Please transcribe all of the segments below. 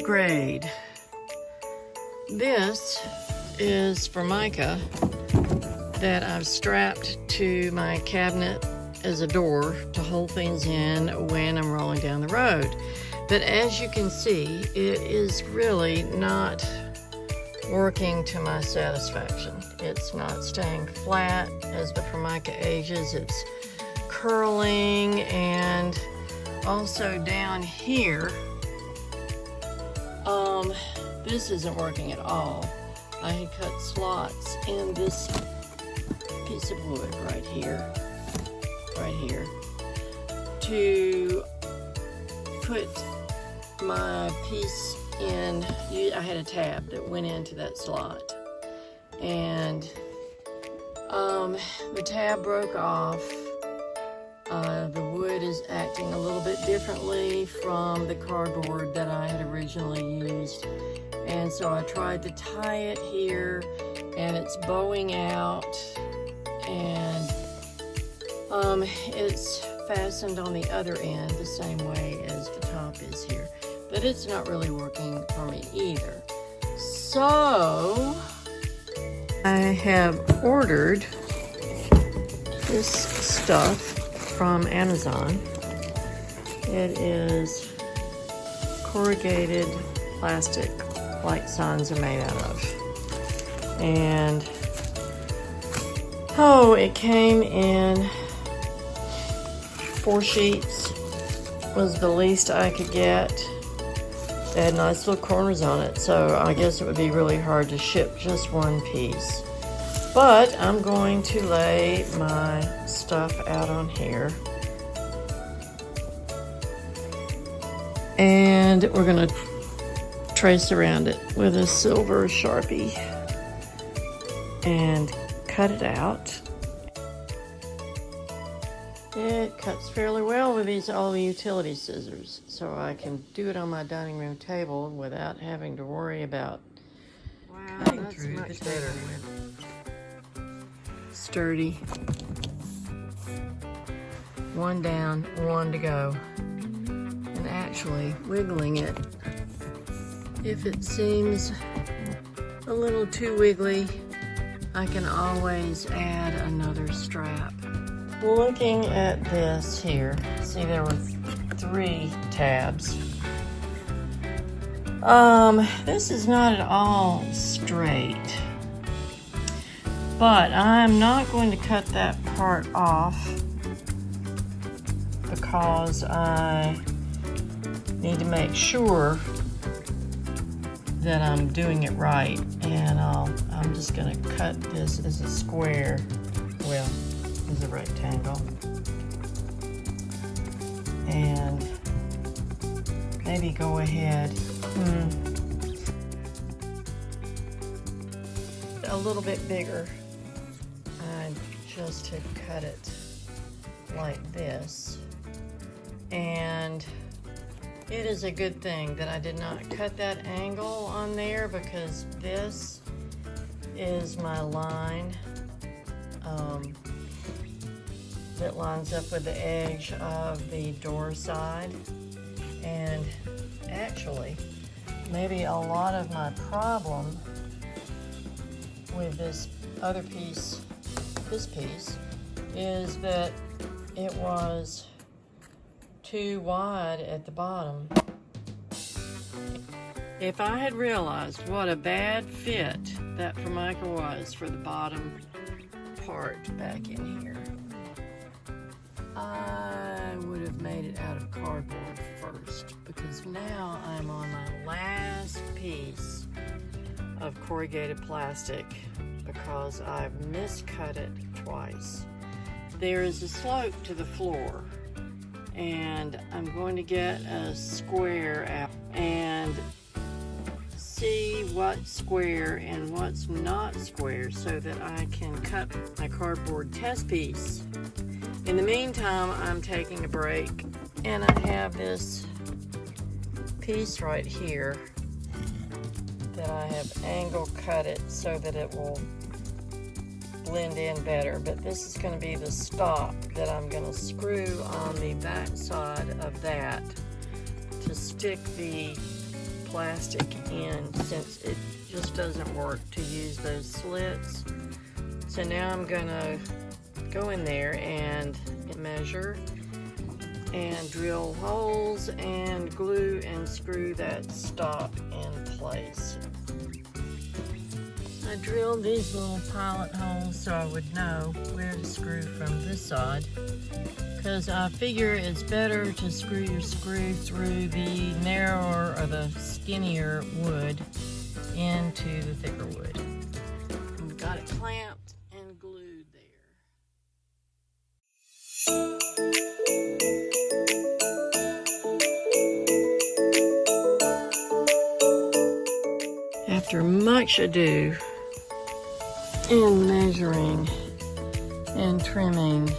grade. This is Formica that I've strapped to my cabinet as a door to hold things in when I'm rolling down the road. But as you can see, it is really not working to my satisfaction. It's not staying flat as the Formica ages. It's curling, and also down here, this isn't working at all. I had cut slots in this piece of wood right here, to put my piece in. I had a tab that went into that slot, and the tab broke off. The wood is acting a little bit differently from the cardboard that I had originally used, and so I tried to tie it here, and it's bowing out, and it's fastened on the other end the same way as the top is here, but it's not really working for me either. So I have ordered this stuff from Amazon. It is corrugated plastic, like signs are made out of. And it came in 4 sheets, was the least I could get. They had nice little corners on it, so I guess it would be really hard to ship just one piece. But I'm going to lay my stuff out on here, and we're going to trace around it with a silver Sharpie and cut it out. It cuts fairly well with these all utility scissors, so I can do it on my dining room table without having to worry about cutting through the table. Sturdy. One down, one to go. And actually wiggling it, if it seems a little too wiggly, I can always add another strap. Looking at this here, see there were 3 tabs. This is not at all straight, but I'm not going to cut that part off because I need to make sure that I'm doing it right, and I'm just going to cut this as a square, well, as a rectangle, and maybe go ahead a little bit bigger, just to cut it like this. And it is a good thing that I did not cut that angle on there, because this is my line that lines up with the edge of the door side. And actually, maybe a lot of my problem with this other piece, this piece, is that it was too wide at the bottom. If I had realized what a bad fit that Formica was for the bottom part back in here, I would have made it out of cardboard first, because now I'm on my last piece of corrugated plastic because I've miscut it twice. There is a slope to the floor, and I'm going to get a square out and see what's square and what's not square so that I can cut my cardboard test piece. In the meantime, I'm taking a break, and I have this piece right here that I have angle cut it so that it will blend in better, but this is going to be the stop that I'm going to screw on the back side of that to stick the plastic in, since it just doesn't work to use those slits. So now I'm gonna go in there and measure and drill holes and glue and screw that stop in place. I drilled these little pilot holes so I would know where to screw from this side, because I figure it's better to screw your screw through the narrower or the skinnier wood into the thicker wood. I've got it clamped and glued there. After much ado and measuring and trimming,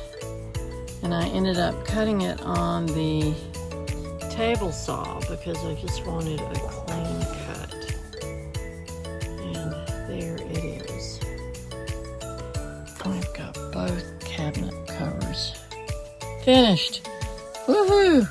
and I ended up cutting it on the table saw because I just wanted a clean cut. And there it is. I've got both cabinet covers finished. Woohoo!